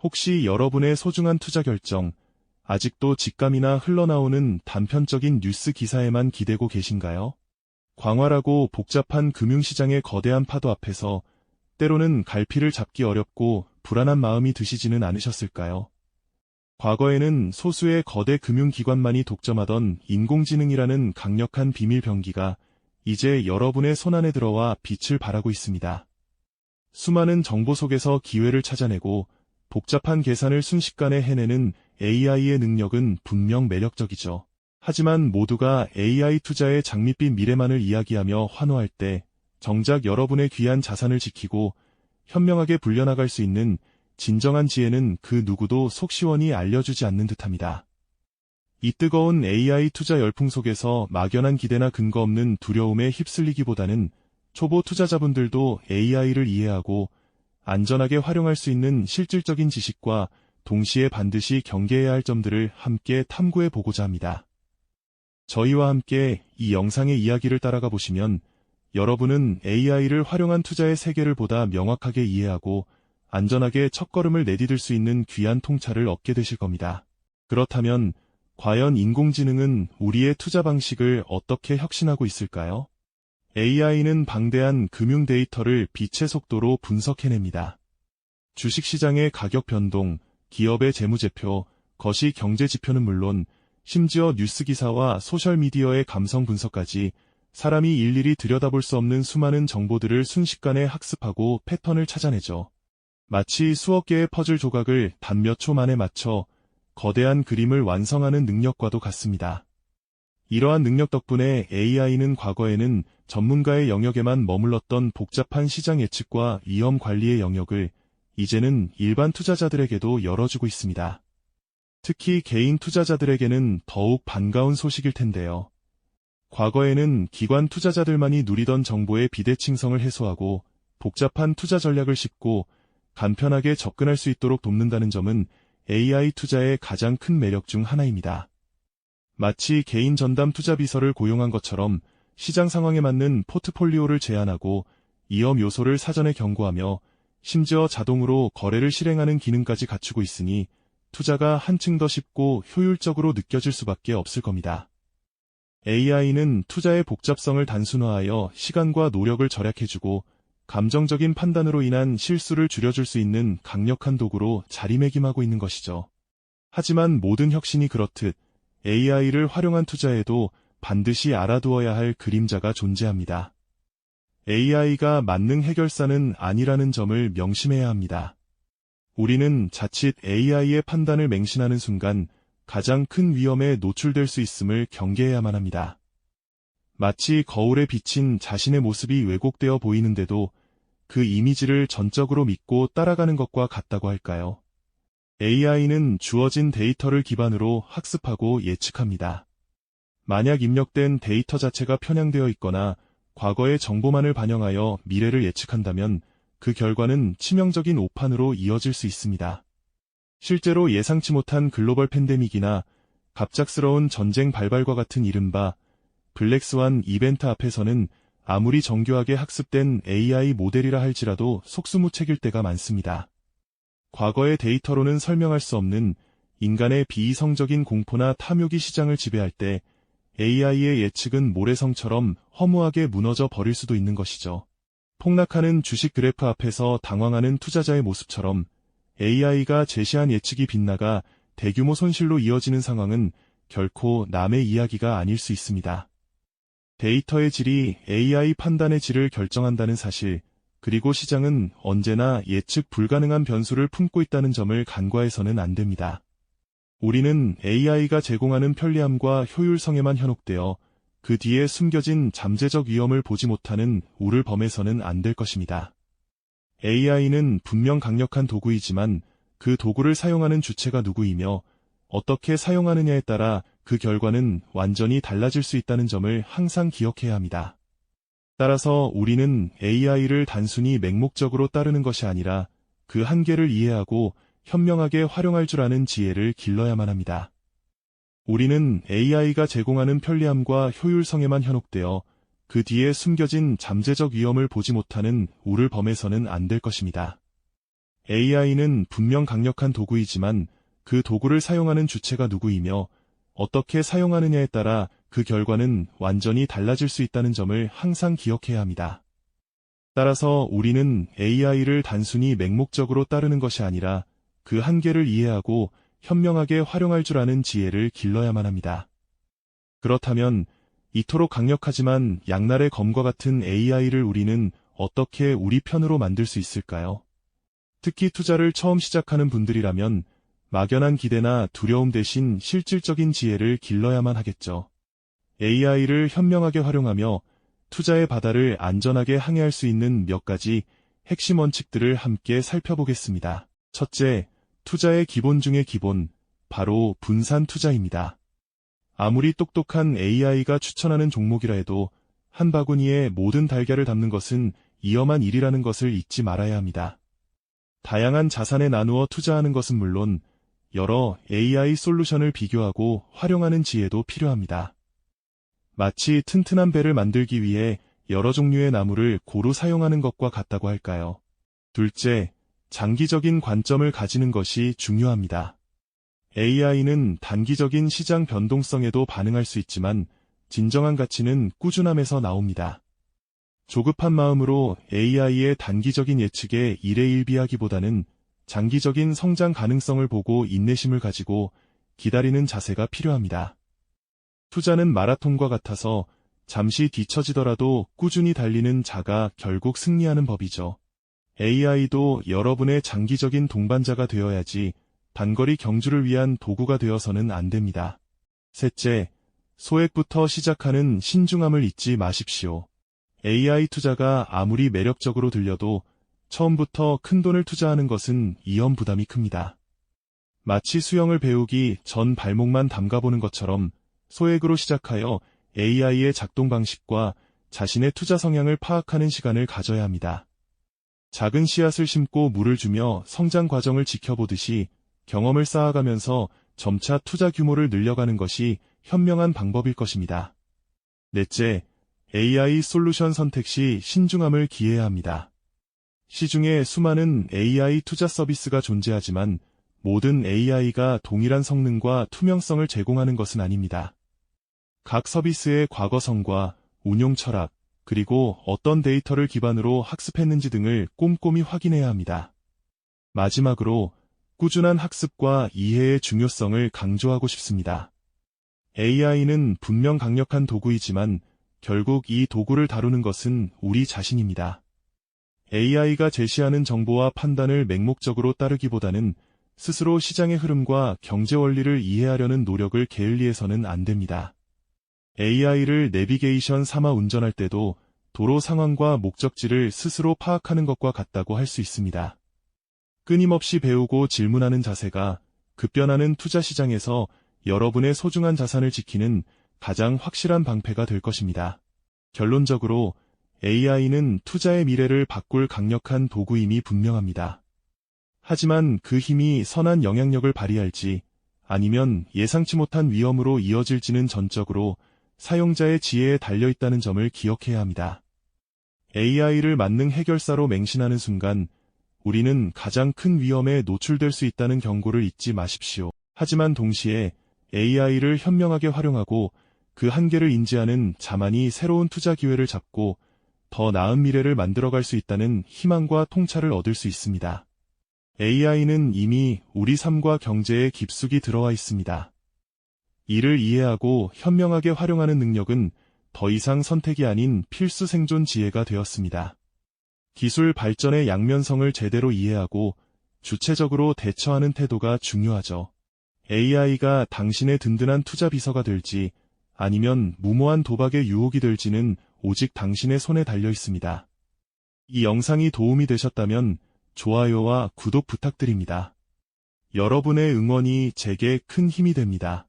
혹시 여러분의 소중한 투자 결정, 아직도 직감이나 흘러나오는 단편적인 뉴스 기사에만 기대고 계신가요? 광활하고 복잡한 금융시장의 거대한 파도 앞에서 때로는 갈피를 잡기 어렵고 불안한 마음이 드시지는 않으셨을까요? 과거에는 소수의 거대 금융기관만이 독점하던 인공지능이라는 강력한 비밀 병기가 이제 여러분의 손안에 들어와 빛을 발하고 있습니다. 수많은 정보 속에서 기회를 찾아내고 복잡한 계산을 순식간에 해내는 AI의 능력은 분명 매력적이죠. 하지만 모두가 AI 투자의 장밋빛 미래만을 이야기하며 환호할 때 정작 여러분의 귀한 자산을 지키고 현명하게 불려나갈 수 있는 진정한 지혜는 그 누구도 속 시원히 알려주지 않는 듯합니다. 이 뜨거운 AI 투자 열풍 속에서 막연한 기대나 근거 없는 두려움에 휩쓸리기보다는 초보 투자자분들도 AI를 이해하고 안전하게 활용할 수 있는 실질적인 지식과 동시에 반드시 경계해야 할 점들을 함께 탐구해 보고자 합니다. 저희와 함께 이 영상의 이야기를 따라가 보시면 여러분은 AI를 활용한 투자의 세계를 보다 명확하게 이해하고 안전하게 첫걸음을 내디딜 수 있는 귀한 통찰을 얻게 되실 겁니다. 그렇다면 과연 인공지능은 우리의 투자 방식을 어떻게 혁신하고 있을까요? AI는 방대한 금융 데이터를 빛의 속도로 분석해냅니다. 주식시장의 가격 변동, 기업의 재무제표, 거시 경제 지표는 물론 심지어 뉴스 기사와 소셜미디어의 감성 분석까지 사람이 일일이 들여다볼 수 없는 수많은 정보들을 순식간에 학습하고 패턴을 찾아내죠. 마치 수억 개의 퍼즐 조각을 단 몇 초 만에 맞춰 거대한 그림을 완성하는 능력과도 같습니다. 이러한 능력 덕분에 AI는 과거에는 전문가의 영역에만 머물렀던 복잡한 시장 예측과 위험 관리의 영역을 이제는 일반 투자자들에게도 열어주고 있습니다. 특히 개인 투자자들에게는 더욱 반가운 소식일 텐데요. 과거에는 기관 투자자들만이 누리던 정보의 비대칭성을 해소하고 복잡한 투자 전략을 쉽고 간편하게 접근할 수 있도록 돕는다는 점은 AI 투자의 가장 큰 매력 중 하나입니다. 마치 개인 전담 투자 비서를 고용한 것처럼 시장 상황에 맞는 포트폴리오를 제안하고 위험 요소를 사전에 경고하며 심지어 자동으로 거래를 실행하는 기능까지 갖추고 있으니 투자가 한층 더 쉽고 효율적으로 느껴질 수밖에 없을 겁니다. AI는 투자의 복잡성을 단순화하여 시간과 노력을 절약해주고 감정적인 판단으로 인한 실수를 줄여줄 수 있는 강력한 도구로 자리매김하고 있는 것이죠. 하지만 모든 혁신이 그렇듯 AI를 활용한 투자에도 반드시 알아두어야 할 그림자가 존재합니다. AI가 만능 해결사는 아니라는 점을 명심해야 합니다. 우리는 자칫 AI의 판단을 맹신하는 순간 가장 큰 위험에 노출될 수 있음을 경계해야만 합니다. 마치 거울에 비친 자신의 모습이 왜곡되어 보이는데도 그 이미지를 전적으로 믿고 따라가는 것과 같다고 할까요? AI는 주어진 데이터를 기반으로 학습하고 예측합니다. 만약 입력된 데이터 자체가 편향되어 있거나 과거의 정보만을 반영하여 미래를 예측한다면 그 결과는 치명적인 오판으로 이어질 수 있습니다. 실제로 예상치 못한 글로벌 팬데믹이나 갑작스러운 전쟁 발발과 같은 이른바 블랙스완 이벤트 앞에서는 아무리 정교하게 학습된 AI 모델이라 할지라도 속수무책일 때가 많습니다. 과거의 데이터로는 설명할 수 없는 인간의 비이성적인 공포나 탐욕이 시장을 지배할 때 AI의 예측은 모래성처럼 허무하게 무너져 버릴 수도 있는 것이죠. 폭락하는 주식 그래프 앞에서 당황하는 투자자의 모습처럼 AI가 제시한 예측이 빗나가 대규모 손실로 이어지는 상황은 결코 남의 이야기가 아닐 수 있습니다. 데이터의 질이 AI 판단의 질을 결정한다는 사실, 그리고 시장은 언제나 예측 불가능한 변수를 품고 있다는 점을 간과해서는 안 됩니다. 우리는 AI가 제공하는 편리함과 효율성에만 현혹되어 그 뒤에 숨겨진 잠재적 위험을 보지 못하는 우를 범해서는 안 될 것입니다. AI는 분명 강력한 도구이지만 그 도구를 사용하는 주체가 누구이며 어떻게 사용하느냐에 따라 그 결과는 완전히 달라질 수 있다는 점을 항상 기억해야 합니다. 따라서 우리는 AI를 단순히 맹목적으로 따르는 것이 아니라 그 한계를 이해하고 현명하게 활용할 줄 아는 지혜를 길러야만 합니다. 우리는 AI가 제공하는 편리함과 효율성에만 현혹되어 그 뒤에 숨겨진 잠재적 위험을 보지 못하는 우를 범해서는 안 될 것입니다. AI는 분명 강력한 도구이지만 그 도구를 사용하는 주체가 누구이며 어떻게 사용하느냐에 따라 그 결과는 완전히 달라질 수 있다는 점을 항상 기억해야 합니다. 따라서 우리는 AI를 단순히 맹목적으로 따르는 것이 아니라 그 한계를 이해하고 현명하게 활용할 줄 아는 지혜를 길러야만 합니다. 그렇다면 이토록 강력하지만 양날의 검과 같은 AI를 우리는 어떻게 우리 편으로 만들 수 있을까요? 특히 투자를 처음 시작하는 분들이라면 막연한 기대나 두려움 대신 실질적인 지혜를 길러야만 하겠죠. AI를 현명하게 활용하며 투자의 바다를 안전하게 항해할 수 있는 몇 가지 핵심 원칙들을 함께 살펴보겠습니다. 첫째, 투자의 기본 중의 기본, 바로 분산 투자입니다. 아무리 똑똑한 AI가 추천하는 종목이라 해도 한 바구니에 모든 달걀을 담는 것은 위험한 일이라는 것을 잊지 말아야 합니다. 다양한 자산에 나누어 투자하는 것은 물론 여러 AI 솔루션을 비교하고 활용하는 지혜도 필요합니다. 마치 튼튼한 배를 만들기 위해 여러 종류의 나무를 고루 사용하는 것과 같다고 할까요? 둘째, 장기적인 관점을 가지는 것이 중요합니다. AI는 단기적인 시장 변동성에도 반응할 수 있지만 진정한 가치는 꾸준함에서 나옵니다. 조급한 마음으로 AI의 단기적인 예측에 일희일비하기보다는 장기적인 성장 가능성을 보고 인내심을 가지고 기다리는 자세가 필요합니다. 투자는 마라톤과 같아서 잠시 뒤처지더라도 꾸준히 달리는 자가 결국 승리하는 법이죠. AI도 여러분의 장기적인 동반자가 되어야지 단거리 경주를 위한 도구가 되어서는 안 됩니다. 셋째, 소액부터 시작하는 신중함을 잊지 마십시오. AI 투자가 아무리 매력적으로 들려도 처음부터 큰돈을 투자하는 것은 위험 부담이 큽니다. 마치 수영을 배우기 전 발목만 담가보는 것처럼 소액으로 시작하여 AI의 작동 방식과 자신의 투자 성향을 파악하는 시간을 가져야 합니다. 작은 씨앗을 심고 물을 주며 성장 과정을 지켜보듯이 경험을 쌓아가면서 점차 투자 규모를 늘려가는 것이 현명한 방법일 것입니다. 넷째, AI 솔루션 선택 시 신중함을 기해야 합니다. 시중에 수많은 AI 투자 서비스가 존재하지만 모든 AI가 동일한 성능과 투명성을 제공하는 것은 아닙니다. 각 서비스의 과거성과 운용 철학, 그리고 어떤 데이터를 기반으로 학습했는지 등을 꼼꼼히 확인해야 합니다. 마지막으로 꾸준한 학습과 이해의 중요성을 강조하고 싶습니다. AI는 분명 강력한 도구이지만 결국 이 도구를 다루는 것은 우리 자신입니다. AI가 제시하는 정보와 판단을 맹목적으로 따르기보다는 스스로 시장의 흐름과 경제 원리를 이해하려는 노력을 게을리해서는 안 됩니다. AI를 내비게이션 삼아 운전할 때도 도로 상황과 목적지를 스스로 파악하는 것과 같다고 할 수 있습니다. 끊임없이 배우고 질문하는 자세가 급변하는 투자 시장에서 여러분의 소중한 자산을 지키는 가장 확실한 방패가 될 것입니다. 결론적으로 AI는 투자의 미래를 바꿀 강력한 도구임이 분명합니다. 하지만 그 힘이 선한 영향력을 발휘할지 아니면 예상치 못한 위험으로 이어질지는 전적으로 사용자의 지혜에 달려있다는 점을 기억해야 합니다. AI를 만능 해결사로 맹신하는 순간 우리는 가장 큰 위험에 노출될 수 있다는 경고를 잊지 마십시오. 하지만 동시에 AI를 현명하게 활용하고 그 한계를 인지하는 자만이 새로운 투자 기회를 잡고 더 나은 미래를 만들어갈 수 있다는 희망과 통찰을 얻을 수 있습니다. AI는 이미 우리 삶과 경제에 깊숙이 들어와 있습니다. 이를 이해하고 현명하게 활용하는 능력은 더 이상 선택이 아닌 필수 생존 지혜가 되었습니다. 기술 발전의 양면성을 제대로 이해하고 주체적으로 대처하는 태도가 중요하죠. AI가 당신의 든든한 투자 비서가 될지 아니면 무모한 도박의 유혹이 될지는 오직 당신의 손에 달려 있습니다. 이 영상이 도움이 되셨다면 좋아요와 구독 부탁드립니다. 여러분의 응원이 제게 큰 힘이 됩니다.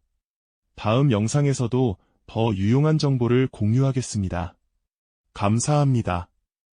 다음 영상에서도 더 유용한 정보를 공유하겠습니다. 감사합니다.